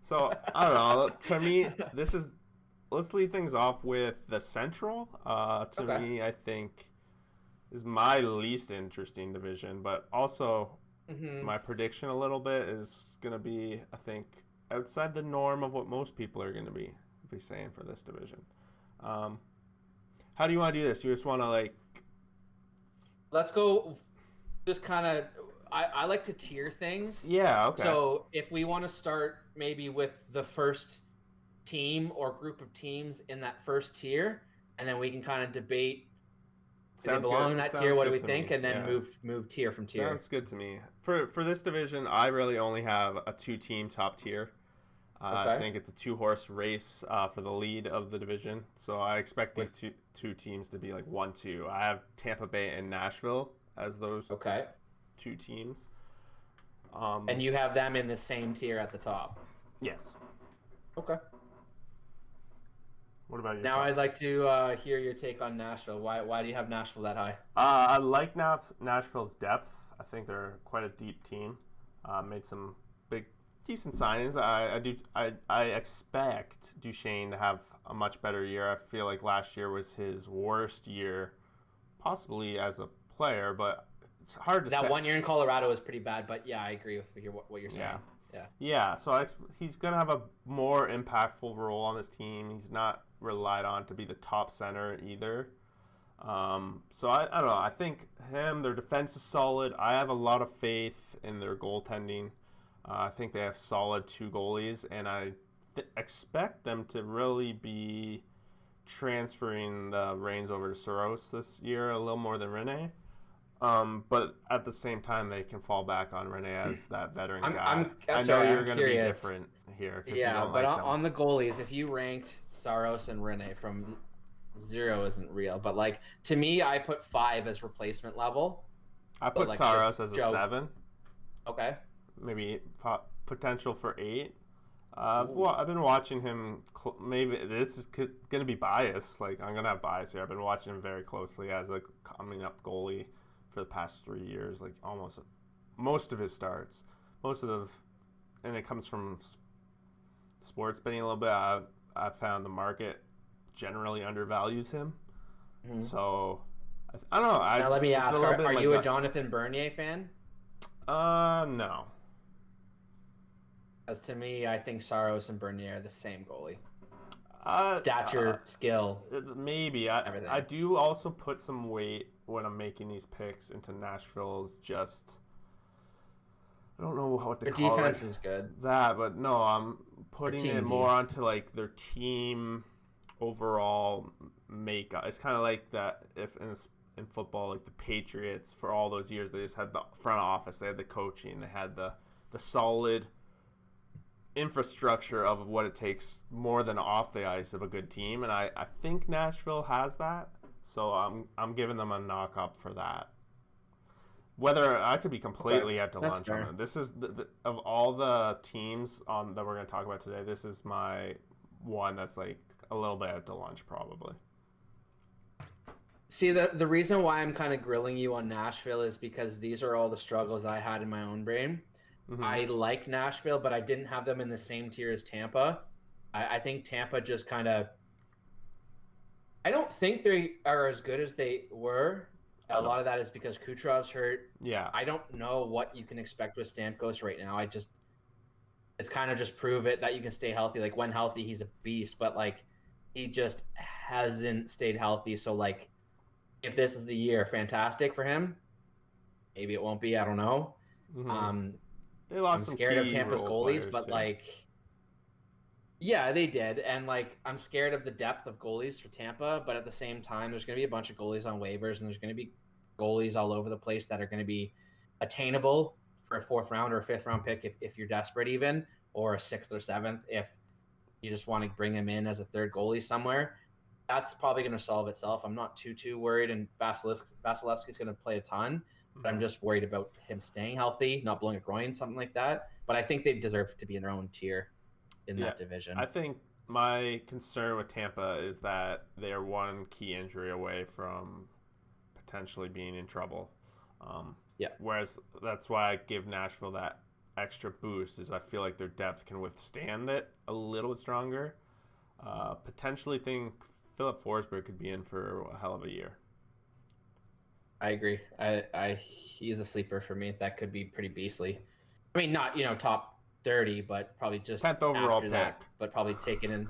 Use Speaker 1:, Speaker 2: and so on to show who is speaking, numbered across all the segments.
Speaker 1: So I don't know. To me, this is let's lead things off with the Central. To
Speaker 2: Okay.
Speaker 1: me, I think is my least interesting division, but also
Speaker 2: hmm
Speaker 1: my prediction a little bit is gonna be, I think, outside the norm of what most people are gonna be saying for this division. Um, how do you want to do this? You just want to like,
Speaker 2: Let's go. Just kind of, I like to tier things.
Speaker 1: yeah, okay,
Speaker 2: So if we want to start maybe with the first team or group of teams in that first tier, and then we can kind of debate, do they
Speaker 1: sounds
Speaker 2: belong in
Speaker 1: good.
Speaker 2: that tier?
Speaker 1: Sounds
Speaker 2: What do we
Speaker 1: good to me.
Speaker 2: think? And then
Speaker 1: Yeah,
Speaker 2: move tier from
Speaker 1: sounds
Speaker 2: tier.
Speaker 1: good to me. For this division, I really only have a two-team top tier. I
Speaker 2: Okay.
Speaker 1: think it's a two-horse race for the lead of the division. So I expect these
Speaker 2: With
Speaker 1: two teams to be like 1-2. I have Tampa Bay and Nashville as those
Speaker 2: okay.
Speaker 1: two teams.
Speaker 2: And you have them in the same tier at the top.
Speaker 1: Yes.
Speaker 2: Okay.
Speaker 1: What about
Speaker 2: Now
Speaker 1: yourself?
Speaker 2: I'd like to hear your take on Nashville. Why do you have Nashville that high?
Speaker 1: I like Nashville's depth. I think they're quite a deep team. Made some big, decent signings. I expect Duchesne to have a much better year. I feel like last year was his worst year, possibly as a player, but it's hard to
Speaker 2: That
Speaker 1: say.
Speaker 2: one year in Colorado was pretty bad, but yeah, I agree with what you're
Speaker 1: Yeah,
Speaker 2: saying. Yeah.
Speaker 1: yeah. So he's gonna have a more impactful role on this team. He's not relied on to be the top center either. So I don't know. I think their defense is solid. I have a lot of faith in their goaltending. I think they have solid two goalies, and I expect them to really be transferring the reins over to Soros this year a little more than Rene. But at the same time, they can fall back on Rene as that veteran guy. I know
Speaker 2: Sorry,
Speaker 1: you're
Speaker 2: I'm
Speaker 1: going to be
Speaker 2: curious.
Speaker 1: different here because you
Speaker 2: Yeah,
Speaker 1: don't
Speaker 2: but
Speaker 1: like them.
Speaker 2: on the goalies, if you ranked Saros and Rene from zero isn't real, but like to me, I put five as replacement level.
Speaker 1: I
Speaker 2: So
Speaker 1: put
Speaker 2: like just
Speaker 1: Saros as a
Speaker 2: Joe.
Speaker 1: 7,
Speaker 2: Okay.
Speaker 1: maybe potential for 8. Well,
Speaker 2: Ooh.
Speaker 1: I've been watching him. Maybe this is going to be biased. Like I'm going to have bias here. I've been watching him very closely as a coming up goalie for the past 3 years. Like almost most of his starts, most of the, and it comes from sports betting a little bit. I've found the market generally undervalues him.
Speaker 2: Mhm.
Speaker 1: So I don't know.
Speaker 2: Now let me
Speaker 1: It's a
Speaker 2: ask,
Speaker 1: little bit
Speaker 2: are
Speaker 1: my
Speaker 2: you a
Speaker 1: gut.
Speaker 2: Jonathan Bernier fan?
Speaker 1: No.
Speaker 2: As to me, I think Saros and Bernier are the same goalie.
Speaker 1: Uh, uh,
Speaker 2: Stature, skill,
Speaker 1: maybe I
Speaker 2: everything.
Speaker 1: do also put some weight when I'm making these picks into Nashville's just I don't know what to
Speaker 2: Their
Speaker 1: call it like
Speaker 2: defense is good.
Speaker 1: that, but no, I'm
Speaker 2: Their
Speaker 1: putting it
Speaker 2: team
Speaker 1: more
Speaker 2: D.
Speaker 1: onto like their team overall makeup. It's kind of like that if in football like the Patriots for all those years they just had the front office, they had the coaching, they had the solid infrastructure of what it takes more than off the ice of a good team, and I think Nashville has that. So I'm giving them a knock up for that. Whether I could be
Speaker 2: Okay,
Speaker 1: completely out to
Speaker 2: that's
Speaker 1: lunch on
Speaker 2: fair.
Speaker 1: them. This is of all the teams on that we're going to talk about today. This is my one that's like a little bit out to lunch probably.
Speaker 2: See, the reason why I'm kind of grilling you on Nashville is because these are all the struggles I had in my own brain.
Speaker 1: Mhm.
Speaker 2: I like Nashville, but I didn't have them in the same tier as Tampa. I think Tampa just kind of, I don't think they are as good as they were.
Speaker 1: I
Speaker 2: A
Speaker 1: don't.
Speaker 2: lot of that is because Kucherov's hurt.
Speaker 1: Yeah.
Speaker 2: I don't know what you can expect with Stamkos right now. It's kind of just prove it that you can stay healthy. Like when healthy, he's a beast, but like he just hasn't stayed healthy. So like if this is the year, fantastic for him. Maybe it won't be. I don't know.
Speaker 1: Mhm.
Speaker 2: Um,
Speaker 1: They
Speaker 2: I'm
Speaker 1: lost some
Speaker 2: scared of
Speaker 1: key
Speaker 2: Tampa's
Speaker 1: role
Speaker 2: goalies,
Speaker 1: players
Speaker 2: but
Speaker 1: too.
Speaker 2: like, yeah, they did, and like I'm scared of the depth of goalies for Tampa. But at the same time, there's going to be a bunch of goalies on waivers, and there's going to be goalies all over the place that are going to be attainable for a fourth round or a fifth round pick if you're desperate, even or a sixth or seventh if you just want to bring him in as a third goalie somewhere. That's probably going to solve itself. I'm not too worried, and Vasilevsky's going to play a ton, but I'm
Speaker 1: Mhm.
Speaker 2: just worried about him staying healthy, not blowing a groin, something like that. But I think they deserve to be in their own tier in
Speaker 1: Yeah.
Speaker 2: that
Speaker 1: I
Speaker 2: division.
Speaker 1: think my concern with Tampa is that they're one key injury away from potentially being in trouble. Um,
Speaker 2: Yeah.
Speaker 1: whereas that's why I give Nashville that extra boost is I feel like their depth can withstand it a little bit stronger. Potentially think Philip Forsberg could be in for a hell of a year.
Speaker 2: I agree. He's a sleeper for me. That could be pretty beastly. I mean, not top 30, but probably just
Speaker 1: 10th overall
Speaker 2: after
Speaker 1: pick.
Speaker 2: that. But probably taken in.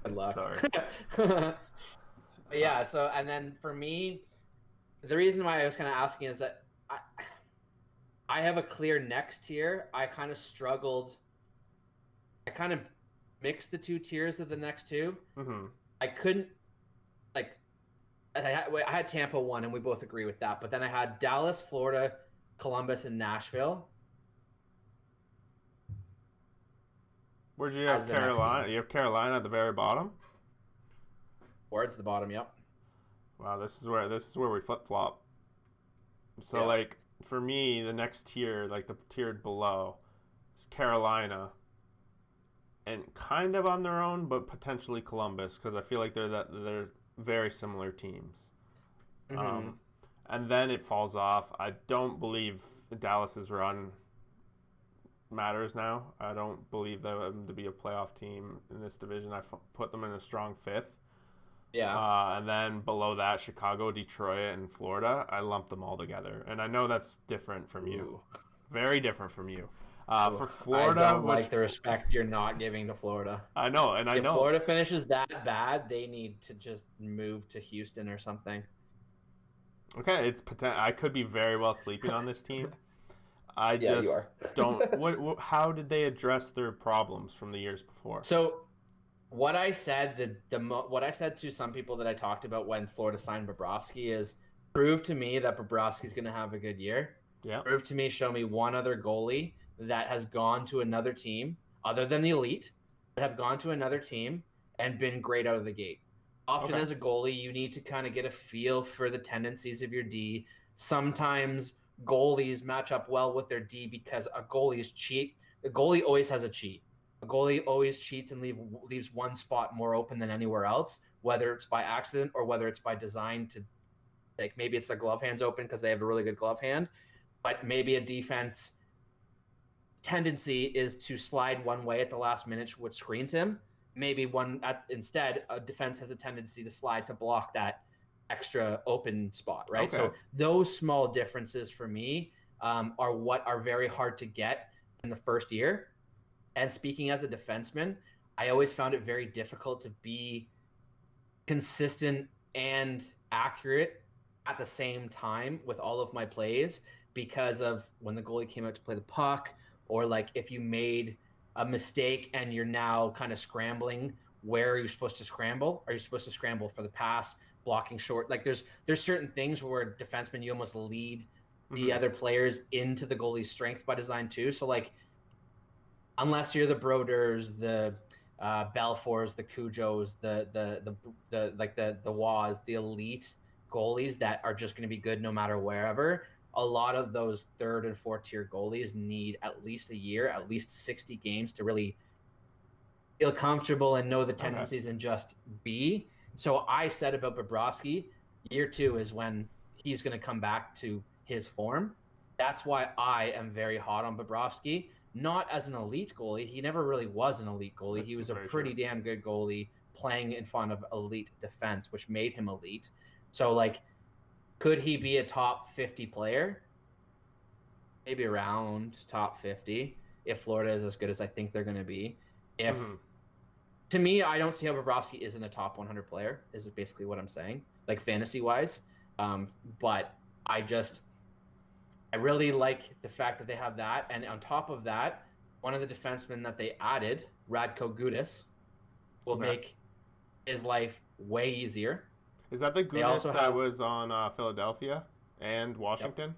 Speaker 2: Good luck.
Speaker 1: Sorry.
Speaker 2: Yeah. So and then for me, the reason why I was kind of asking is that I have a clear next tier. I kind of struggled. I kind of mixed the two tiers of the next two.
Speaker 1: Mm-hmm.
Speaker 2: I couldn't like. I had Tampa 1, and we both agree with that. But then I had Dallas, Florida, Columbus, and Nashville.
Speaker 1: Where'd you have Carolina? You have Carolina at the very bottom.
Speaker 2: Towards the bottom, yep.
Speaker 1: Wow, this is where we flip flop. So
Speaker 2: yeah.
Speaker 1: like for me, the next tier, like the tiered below, is Carolina, and kind of on their own, but potentially Columbus, because I feel like they're very similar teams.
Speaker 2: Mm-hmm.
Speaker 1: And then it falls off. I don't believe Dallas's run matters now. I don't believe them to be a playoff team in this division. I put them in a strong fifth.
Speaker 2: Yeah.
Speaker 1: And then below that, Chicago, Detroit, and Florida. I lump them all together. And I know that's different from you. Very different from you. For Florida,
Speaker 2: I don't like the respect you're not giving to Florida.
Speaker 1: I know, and I know.
Speaker 2: If Florida finishes that bad, they need to just move to Houston or something.
Speaker 1: Okay, I could be very well sleeping on this team. I
Speaker 2: yeah,
Speaker 1: just
Speaker 2: you are.
Speaker 1: don't. How did they address their problems from the years before?
Speaker 2: So, what I said, what I said to some people that I talked about when Florida signed Bobrovsky is prove to me that Bobrovsky's going to have a good year.
Speaker 1: Yeah.
Speaker 2: Prove to me, show me one other goalie that has gone to another team other than the elite, that have gone to another team and been great out of the gate. Often as a goalie, you need to kind of get a feel for the tendencies of your D. Sometimes goalies match up well with their D because a goalie's cheat. A goalie always has a cheat. A goalie always cheats and leaves one spot more open than anywhere else, whether it's by accident or whether it's by design to, like maybe it's their glove hands open because they have a really good glove hand, but maybe a defense tendency is to slide one way at the last minute, which screens him. Maybe instead, a defense has a tendency to slide to block that extra open spot, right?
Speaker 1: Okay.
Speaker 2: So those small differences for me are what are very hard to get in the first year. And speaking as a defenseman, I always found it very difficult to be consistent and accurate at the same time with all of my plays because of when the goalie came out to play the puck, or like if you made a mistake and you're now kind of scrambling, where are you supposed to scramble? Are you supposed to scramble for the pass, blocking short? Like there's certain things where defensemen, you almost lead the other players into the goalie's strength by design too. So like, unless you're the Broders, the Belfours, the Cujos, the Waz, the elite goalies that are just going to be good no matter wherever, a lot of those third and fourth tier goalies need at least a year, at least 60 games to really feel comfortable and know the tendencies and just be. So I said about Bobrovsky, year 2 is when he's going to come back to his form. That's why I am very hot on Bobrovsky. Not as an elite goalie. He never really was an elite goalie. He was a pretty damn good goalie playing in front of elite defense, which made him elite. So, like, could he be a top 50 player? Maybe around top 50 if Florida is as good as I think they're going to be. If to me, I don't see how Bobrovsky isn't a top 100 player, is basically what I'm saying, like fantasy-wise. But I really like the fact that they have that. And on top of that, one of the defensemen that they added, Radko Gudas, will make his life way easier.
Speaker 1: Is that the Gudas that was on Philadelphia and Washington?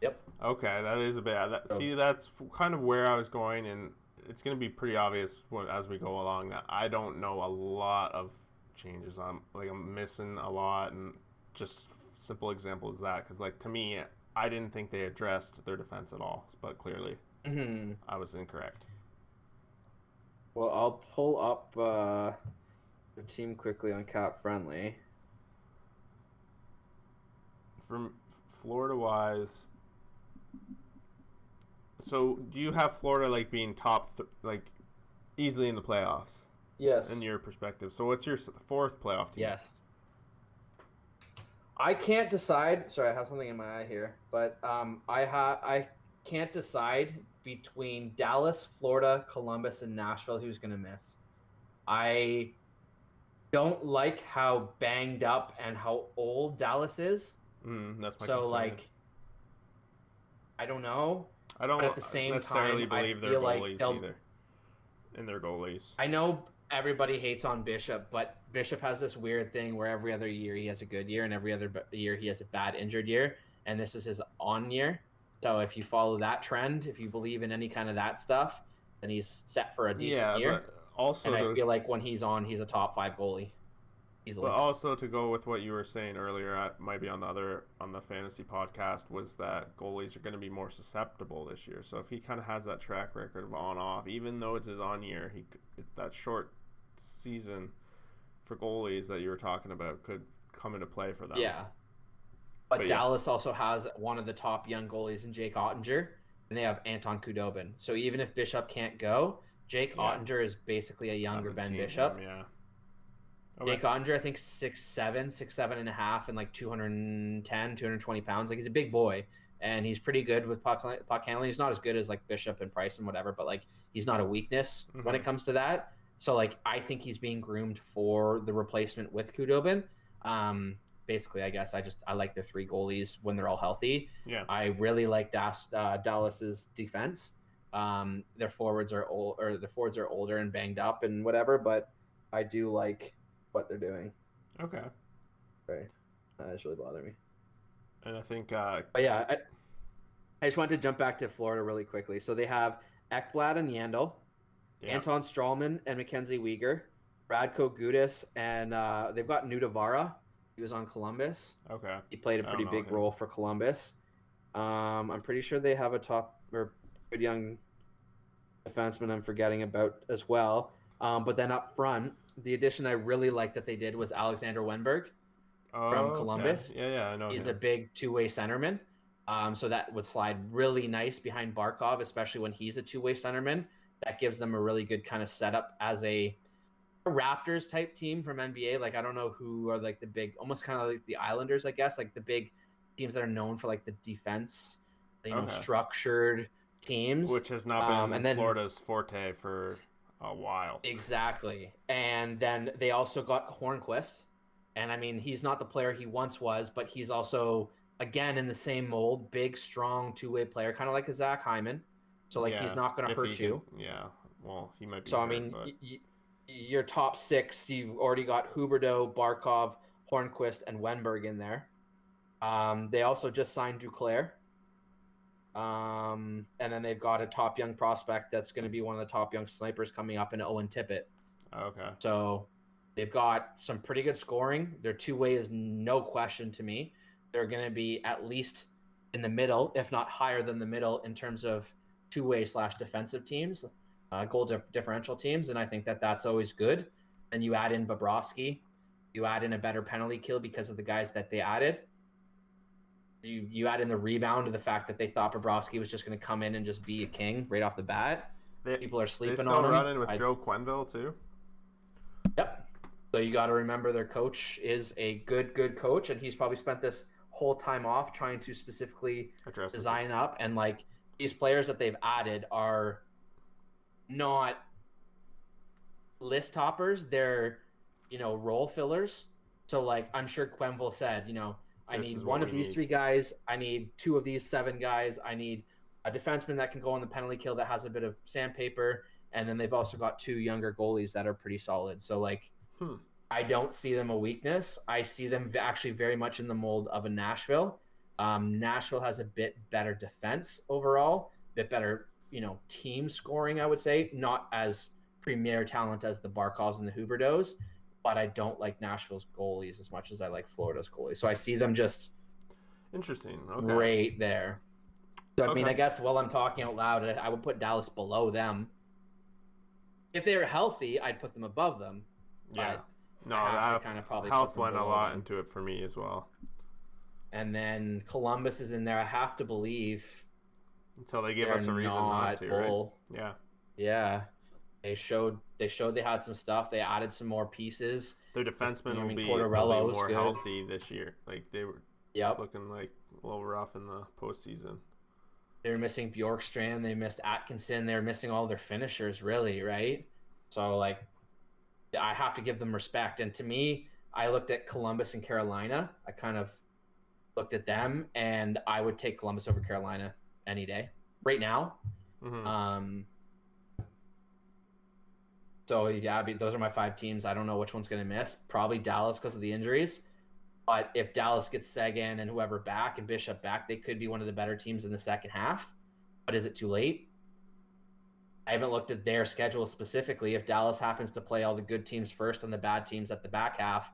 Speaker 2: Yep.
Speaker 1: Okay, that is a bit. See, that's kind of where I was going, and it's going to be pretty obvious as we go along that I don't know a lot of changes. I'm missing a lot, and just simple example is that because to me, I didn't think they addressed their defense at all, but clearly I was incorrect.
Speaker 2: Well, I'll pull up the team quickly on Cap Friendly.
Speaker 1: From Florida-wise, So do you have Florida like being like easily in the playoffs
Speaker 2: Yes.
Speaker 1: in your perspective? So what's your fourth playoff team?
Speaker 2: Yes. I can't decide. Sorry, I have something in my eye here, but I can't decide between Dallas, Florida, Columbus, and Nashville who's going to miss. I don't like how banged up and how old Dallas is.
Speaker 1: That's my
Speaker 2: So
Speaker 1: concern.
Speaker 2: like, I don't know.
Speaker 1: I don't
Speaker 2: But at the same
Speaker 1: necessarily
Speaker 2: time, I
Speaker 1: believe their
Speaker 2: feel like
Speaker 1: goalies
Speaker 2: they'll.
Speaker 1: either. In their goalies.
Speaker 2: I know everybody hates on Bishop, but Bishop has this weird thing where every other year he has a good year and every other year he has a bad injured year, and this is his on year. So if you follow that trend, if you believe in any kind of that stuff, then he's set for a decent year.
Speaker 1: But also
Speaker 2: and I feel like when he's on, he's a top 5 goalie easily.
Speaker 1: But also to go with what you were saying earlier, might be on the fantasy podcast, was that goalies are going to be more susceptible this year. So if he kind of has that track record of on-off, even though it's his on year, it's that short season for goalies that you were talking about could come into play for them.
Speaker 2: Yeah. But Dallas also has one of the top young goalies in Jake Ottinger, and they have Anton Khudobin. So even if Bishop can't go, Jake Ottinger is basically a younger Ben Bishop.
Speaker 1: Okay.
Speaker 2: Jake Ottinger, I think 6'7", and a half, and like 210, 220 pounds. Like, he's a big boy, and he's pretty good with puck handling. He's not as good as like Bishop and Price and whatever, but like he's not a weakness when it comes to that. So like I think he's being groomed for the replacement with Khudobin. Basically, I guess I like their 3 goalies when they're all healthy.
Speaker 1: Yeah.
Speaker 2: I really like Dallas's defense. Their forwards are older and banged up and whatever, but I do like what they're doing.
Speaker 1: Okay.
Speaker 2: Right. That's really bothering me.
Speaker 1: And I think.
Speaker 2: But yeah, I just wanted to jump back to Florida really quickly. So they have Ekblad and Yandel, Anton Strawman and Mackenzie Weegar, Radko Gudas, and they've got Nudavara. He was on Columbus.
Speaker 1: Okay.
Speaker 2: He played a pretty big role for Columbus. I'm pretty sure they have a top or good young defenseman I'm forgetting about as well. But then up front, the addition I really liked that they did was Alexander Wenberg from Columbus.
Speaker 1: Okay. Yeah, I know.
Speaker 2: He's a big two-way centerman. So that would slide really nice behind Barkov, especially when he's a two-way centerman. That gives them a really good kind of setup as a Raptors type team from NBA. Like, I don't know who are like the big, almost kind of like the Islanders, I guess, like the big teams that are known for like the defense, structured teams,
Speaker 1: which has not been Florida's forte for a while.
Speaker 2: Exactly. And then they also got Hornquist, and I mean, he's not the player he once was, but he's also again in the same mold, big, strong two-way player, kind of like a Zach Hyman. So like he's not going to hurt you.
Speaker 1: Well, he might be.
Speaker 2: So hurt, I mean, your top 6, you've already got Huberdeau, Barkov, Hornquist, and Wenberg in there. They also just signed Duclair. And then they've got a top young prospect that's going to be one of the top young snipers coming up in Owen Tippett.
Speaker 1: Okay.
Speaker 2: So they've got some pretty good scoring. Their two-way is no question to me. They're going to be at least in the middle, if not higher than the middle, in terms of two-way / defensive teams, goal differential teams, and I think that that's always good. And you add in Bobrovsky, you add in a better penalty kill because of the guys that they added. You add in the rebound to the fact that they thought Bobrovsky was just going to come in and just be a king right off the bat. People are sleeping on him.
Speaker 1: They still running with Joe Quenneville too.
Speaker 2: Yep. So you got to remember their coach is a good coach, and he's probably spent this whole time off trying to specifically design up. And like these players that they've added are not list toppers. They're, role fillers. So like I'm sure Quenneville said, I need one of these 3 guys. I need 2 of these 7 guys. I need a defenseman that can go on the penalty kill that has a bit of sandpaper. And then they've also got 2 younger goalies that are pretty solid. So like, I don't see them a weakness. I see them actually very much in the mold of a Nashville. Nashville has a bit better defense overall, bit better, team scoring, I would say. Not as premier talent as the Barkovs and the Huberdeaus, but I don't like Nashville's goalies as much as I like Florida's goalies. So I see them just
Speaker 1: interesting,
Speaker 2: right there. So I mean, I guess while I'm talking out loud, I would put Dallas below them. If they were healthy, I'd put them above them.
Speaker 1: Yeah.
Speaker 2: No, I kind of probably
Speaker 1: health went a lot into it for me as well.
Speaker 2: And then Columbus is in there. I have to believe
Speaker 1: Until they give
Speaker 2: They're
Speaker 1: us a reason not
Speaker 2: not
Speaker 1: to, right?
Speaker 2: bull.
Speaker 1: Yeah.
Speaker 2: Yeah. They showed they had some stuff. They added some more pieces.
Speaker 1: Their defensemen
Speaker 2: I
Speaker 1: will
Speaker 2: mean,
Speaker 1: be probably
Speaker 2: Tortorella's
Speaker 1: more
Speaker 2: good.
Speaker 1: healthy this year. Like they were
Speaker 2: Yep.
Speaker 1: looking like a little rough in the postseason.
Speaker 2: They were missing Bjorkstrand. They missed Atkinson. They were missing all their finishers, really, right? So, like, I have to give them respect. And to me, I looked at Columbus and Carolina. I kind of looked at them, and I would take Columbus over Carolina any day right now.
Speaker 1: Mm-hmm.
Speaker 2: So yeah, those are my 5 teams. I don't know which one's going to miss. Probably Dallas because of the injuries. But if Dallas gets Seguin and whoever back and Bishop back, they could be one of the better teams in the second half. But is it too late? I haven't looked at their schedule specifically. If Dallas happens to play all the good teams first and the bad teams at the back half,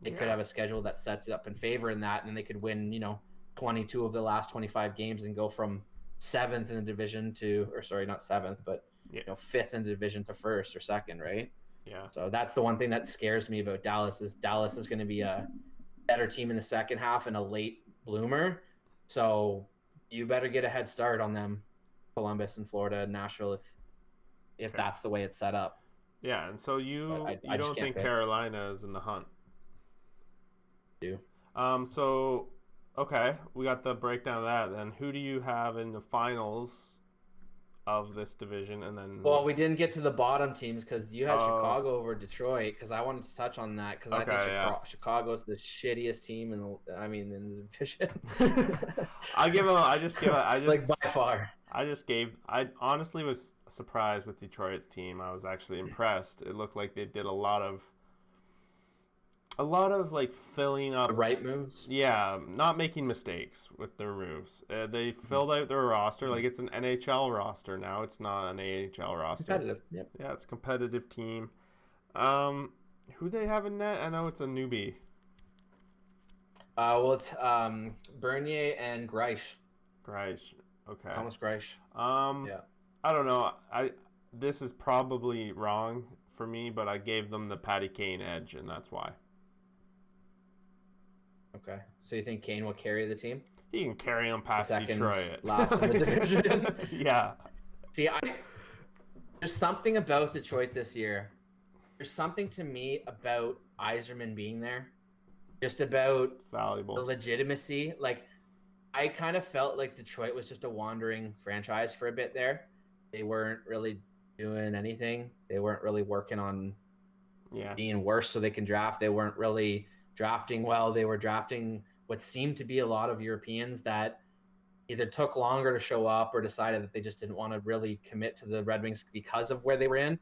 Speaker 2: they could have a schedule that sets it up in favor in that, and then they could win, 22 of the last 25 games and go from 7th in the division to, or sorry, not 7th, but 5th in the division to 1st or 2nd, right?
Speaker 1: Yeah.
Speaker 2: So that's the one thing that scares me about Dallas is going to be a better team in the second half and a late bloomer. So you better get a head start on them, Columbus and Florida and Nashville, if that's the way it's set up.
Speaker 1: Yeah, and so you don't think Carolina is in the hunt?
Speaker 2: Do.
Speaker 1: So, okay, we got the breakdown of that. Then who do you have in the finals of this division? And then
Speaker 2: we didn't get to the bottom teams because you had Chicago over Detroit. Because I wanted to touch on that because I think Chicago's the shittiest team in the division.
Speaker 1: Like
Speaker 2: by far.
Speaker 1: I honestly was surprised with Detroit's team. I was actually impressed. It looked like they did a lot of like filling up
Speaker 2: the right moves.
Speaker 1: Yeah, not making mistakes with their moves. They filled out their roster like it's an NHL roster now. It's not an AHL roster.
Speaker 2: Competitive. Yep.
Speaker 1: Yeah, it's a competitive team. Who they have in net? I know it's a newbie.
Speaker 2: It's Bernier and Greisch.
Speaker 1: Okay.
Speaker 2: Thomas Greisch.
Speaker 1: Yeah. I don't know. This is probably wrong for me, but I gave them the Patty Kane edge, and that's why.
Speaker 2: Okay. So you think Kane will carry the team?
Speaker 1: He can carry them past Detroit.
Speaker 2: Last in the division.
Speaker 1: Yeah.
Speaker 2: See, there's something about Detroit this year. There's something to me about Yzerman being there. Just about
Speaker 1: valuable
Speaker 2: the legitimacy. Like, I kind of felt like Detroit was just a wandering franchise for a bit there. They weren't really doing anything. They weren't really working on being worse so they can draft. They weren't really drafting well. They were drafting what seemed to be a lot of Europeans that either took longer to show up or decided that they just didn't want to really commit to the Red Wings because of where they were in.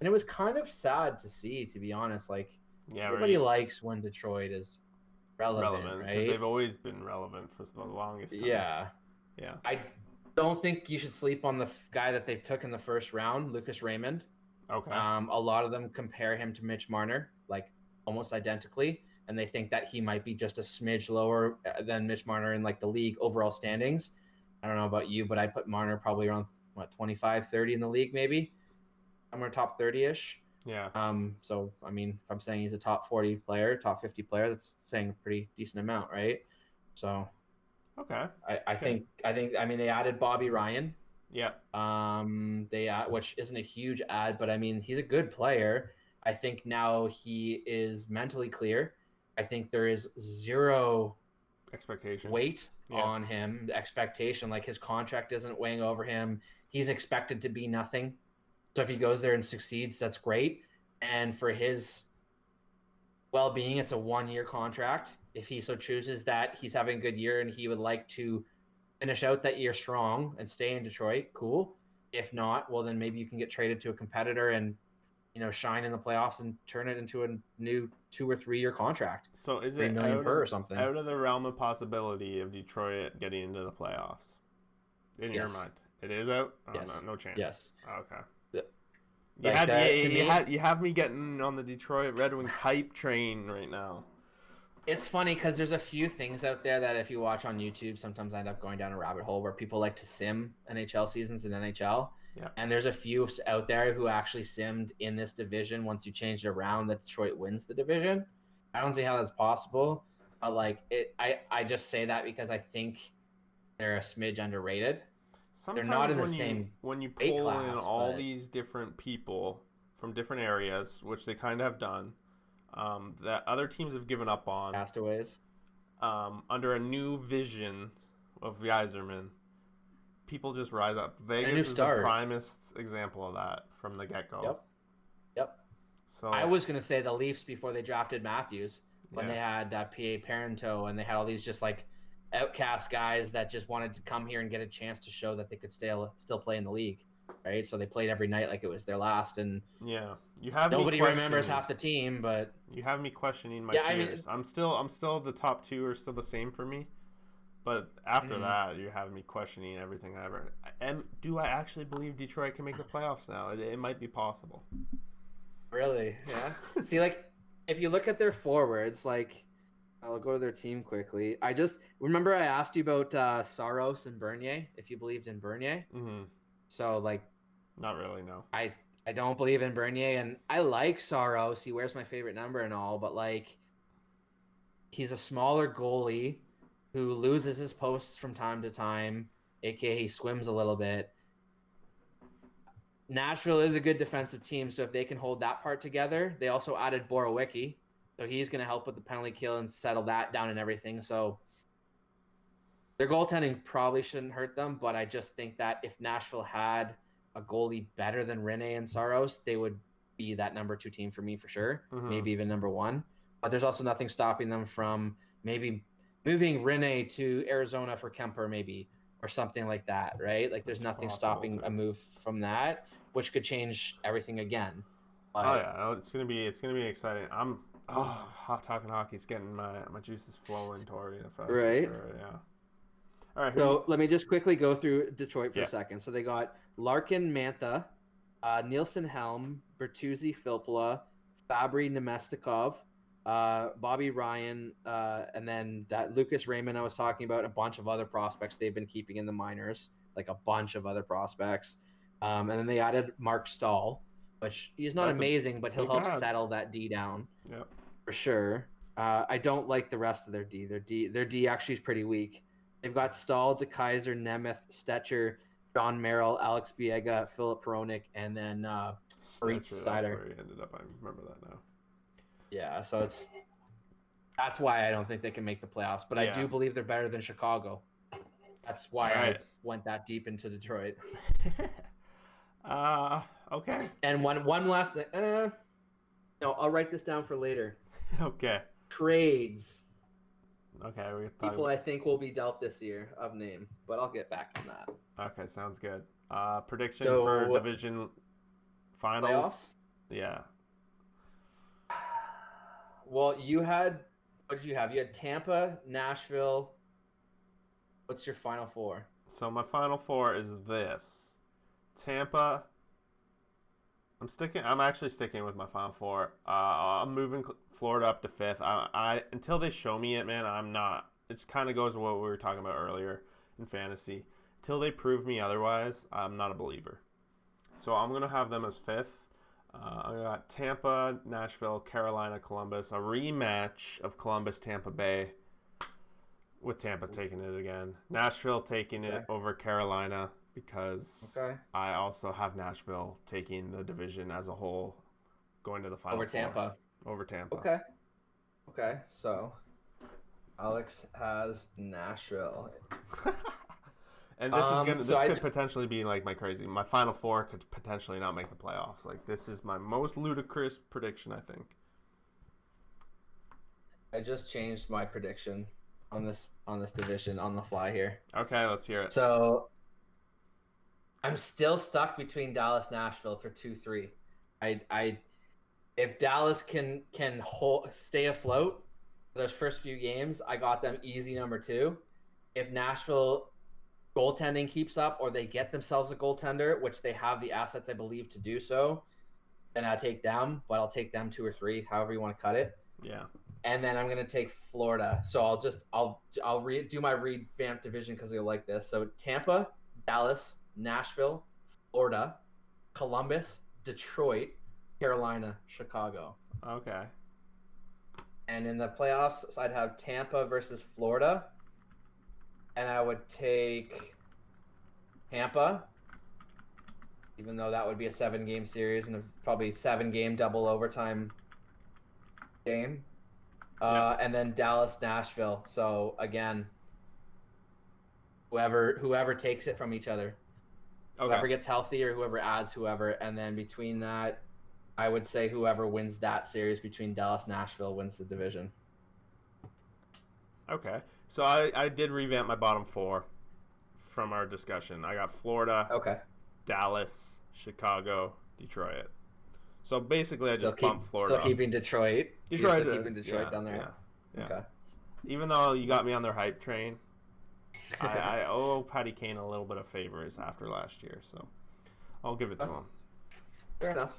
Speaker 2: And it was kind of sad to see, to be honest. Like, everybody likes when Detroit is relevant, right?
Speaker 1: They've always been relevant for the longest time.
Speaker 2: Yeah.
Speaker 1: Yeah.
Speaker 2: I don't think you should sleep on the guy that they took in the first round, Lucas Raymond.
Speaker 1: Okay.
Speaker 2: A lot of them compare him to Mitch Marner, like almost identically, and they think that he might be just a smidge lower than Mitch Marner in like the league overall standings. I don't know about you, but I'd put Marner probably around 25, 30 in the league, maybe somewhere top 30-ish.
Speaker 1: Yeah.
Speaker 2: So I mean, if I'm saying he's a top 40 player, top 50 player, that's saying a pretty decent amount, right? So.
Speaker 1: Okay.
Speaker 2: I think they added Bobby Ryan.
Speaker 1: Yeah.
Speaker 2: Which isn't a huge add, but I mean he's a good player. I think now he is mentally clear. I think there is zero
Speaker 1: expectation
Speaker 2: weight on him. The expectation, like his contract isn't weighing over him. He's expected to be nothing. So if he goes there and succeeds, that's great. And for his well-being, it's a 1-year contract. If he so chooses that he's having a good year and he would like to finish out that year strong and stay in Detroit, cool. If not, well, then maybe you can get traded to a competitor and, shine in the playoffs and turn it into a new 2 or 3 year contract.
Speaker 1: So is
Speaker 2: $3 million per or something?
Speaker 1: Out of the realm of possibility of Detroit getting into the playoffs? In your mind? It is out? Oh,
Speaker 2: yes.
Speaker 1: No chance.
Speaker 2: Yes.
Speaker 1: Okay. You have me getting on the Detroit Red Wings hype train right now.
Speaker 2: It's funny because there's a few things out there that if you watch on YouTube, sometimes I end up going down a rabbit hole where people like to sim NHL seasons in NHL.
Speaker 1: Yeah.
Speaker 2: And there's a few out there who actually simmed in this division. Once you change it around, that Detroit wins the division. I don't see how that's possible. But I just say that because I think they're a smidge underrated. They're not
Speaker 1: sometimes
Speaker 2: in the same
Speaker 1: when you
Speaker 2: weight
Speaker 1: pull in
Speaker 2: class,
Speaker 1: all
Speaker 2: but
Speaker 1: these different people from different areas, which they kind of have done, that other teams have given up on,
Speaker 2: castaways.
Speaker 1: under a new vision of Yzerman, people just rise up.
Speaker 2: And a new
Speaker 1: Vegas is the
Speaker 2: start.
Speaker 1: primest example of that from the get-go.
Speaker 2: Yep. Yep.
Speaker 1: So
Speaker 2: I was going to say the Leafs before they drafted Matthews, when
Speaker 1: yeah.
Speaker 2: they had P.A. Parento, and they had all these just like outcast guys that just wanted to come here and get a chance to show that they could still play in the league, right? So they played every night like it was their last, and
Speaker 1: Yeah, you have
Speaker 2: nobody
Speaker 1: me
Speaker 2: remembers
Speaker 1: questioning.
Speaker 2: half the team, but
Speaker 1: You have me questioning my
Speaker 2: yeah, I
Speaker 1: fears.
Speaker 2: mean,
Speaker 1: I'm still the top two are still the same for me, but after
Speaker 2: mhm.
Speaker 1: that, you have me questioning everything I ever. And do I actually believe Detroit can make the playoffs now? It might be possible.
Speaker 2: Really, yeah. See, like if you look at their forwards, like I'll go to their team quickly. I just remember I asked you about Saros and Bernier, if you believed in Bernier.
Speaker 1: Mhm.
Speaker 2: So like
Speaker 1: Not really, no.
Speaker 2: I don't believe in Bernier, and I like Saros. He wears my favorite number and all, but like he's a smaller goalie who loses his posts from time to time, aka he swims a little bit. Nashville is a good defensive team, so if they can hold that part together, they also added Borowicki, so he's going to help with the penalty kill and settle that down and everything. So their goaltending probably shouldn't hurt them, but I just think that if Nashville had a goalie better than Rene and Saros, they would be that number 2 team for me for sure, maybe even number 1. But there's also nothing stopping them from maybe moving Rene to Arizona for Kemper, maybe, or something like that, right? Like there's nothing stopping a move from that, which could change everything again. But,
Speaker 1: oh yeah, it's gonna be exciting. Talking hockey's getting my juices flowing toward the for
Speaker 2: right.
Speaker 1: sure. Yeah. All right.
Speaker 2: So let me just quickly go through Detroit for
Speaker 1: Yeah.
Speaker 2: a second. So they got Larkin, Mantha, Nielsen, Helm, Bertuzzi, Filppula, Fabry, Nemestikov, Bobby Ryan, and then that Lucas Raymond I was talking about, a bunch of other prospects they've been keeping in the minors, like a bunch of other prospects. And then they added Mark Stahl, which he's not amazing, but he'll help settle that D down.
Speaker 1: Yep.
Speaker 2: For sure. I don't like the rest of their D. Their D actually is pretty weak. They've got Stahl, DeKaiser, Nemeth, Stetcher, John Merrill, Alex Biega, Philip Peronic, and then Fritz Seider.
Speaker 1: Where he ended up. I remember that now.
Speaker 2: Yeah, so that's why I don't think they can make the playoffs. But I do believe they're better than Chicago. That's why I went that deep into Detroit.
Speaker 1: Okay.
Speaker 2: And one last thing. No, I'll write this down for later.
Speaker 1: Okay.
Speaker 2: Trades.
Speaker 1: Okay,
Speaker 2: people I think will be dealt this year of name, but I'll get back on that.
Speaker 1: Okay, sounds good. Prediction for division finals.
Speaker 2: Playoffs?
Speaker 1: Yeah.
Speaker 2: Well, what did you have? You had Tampa, Nashville. What's your final 4?
Speaker 1: So my final 4 is this. Tampa. I'm actually sticking with my final 4. I'm moving Florida up to 5th. I until they show me it, man, I'm not. It kind of goes with what we were talking about earlier in fantasy. Until they prove me otherwise, I'm not a believer. So I'm gonna have them as 5th. I got Tampa, Nashville, Carolina, Columbus. A rematch of Columbus, Tampa Bay, with Tampa taking it again. Nashville taking it over Carolina because I also have Nashville taking the division as a whole, going to the final
Speaker 2: over Tampa.
Speaker 1: Over Tampa.
Speaker 2: Okay. So Alex has Nashville.
Speaker 1: And this could potentially be like my crazy. My final 4 could potentially not make the playoffs. Like this is my most ludicrous prediction, I think.
Speaker 2: I just changed my prediction on this division on the fly here.
Speaker 1: Okay, let's hear it.
Speaker 2: So I'm still stuck between Dallas, Nashville for 2-3. If Dallas can stay afloat for those first few games, I got them easy number 2. If Nashville goaltending keeps up, or they get themselves a goaltender, which they have the assets, I believe, to do so, then I take them. But I'll take them 2 or 3, however you want to cut it.
Speaker 1: Yeah.
Speaker 2: And then I'm gonna take Florida. So I'll do my revamped division because you'll like this. So Tampa, Dallas, Nashville, Florida, Columbus, Detroit, Carolina, Chicago.
Speaker 1: Okay.
Speaker 2: And in the playoffs, so I'd have Tampa versus Florida. And I would take Tampa, even though that would be a 7-game series and a probably 7-game double overtime game. And then Dallas, Nashville. So again, whoever takes it from each other, whoever gets healthy or whoever adds whoever, and then between that, I would say whoever wins that series between Dallas, Nashville wins the division.
Speaker 1: Okay. So I did revamp my bottom 4 from our discussion. I got Florida, Dallas, Chicago, Detroit. So basically, I just bumped Florida.
Speaker 2: Still keeping Detroit. You're still keeping Detroit down there.
Speaker 1: Yeah.
Speaker 2: Okay.
Speaker 1: Even though you got me on their hype train, I owe Patty Kane a little bit of favors after last year, so I'll give it to him.
Speaker 2: Fair enough.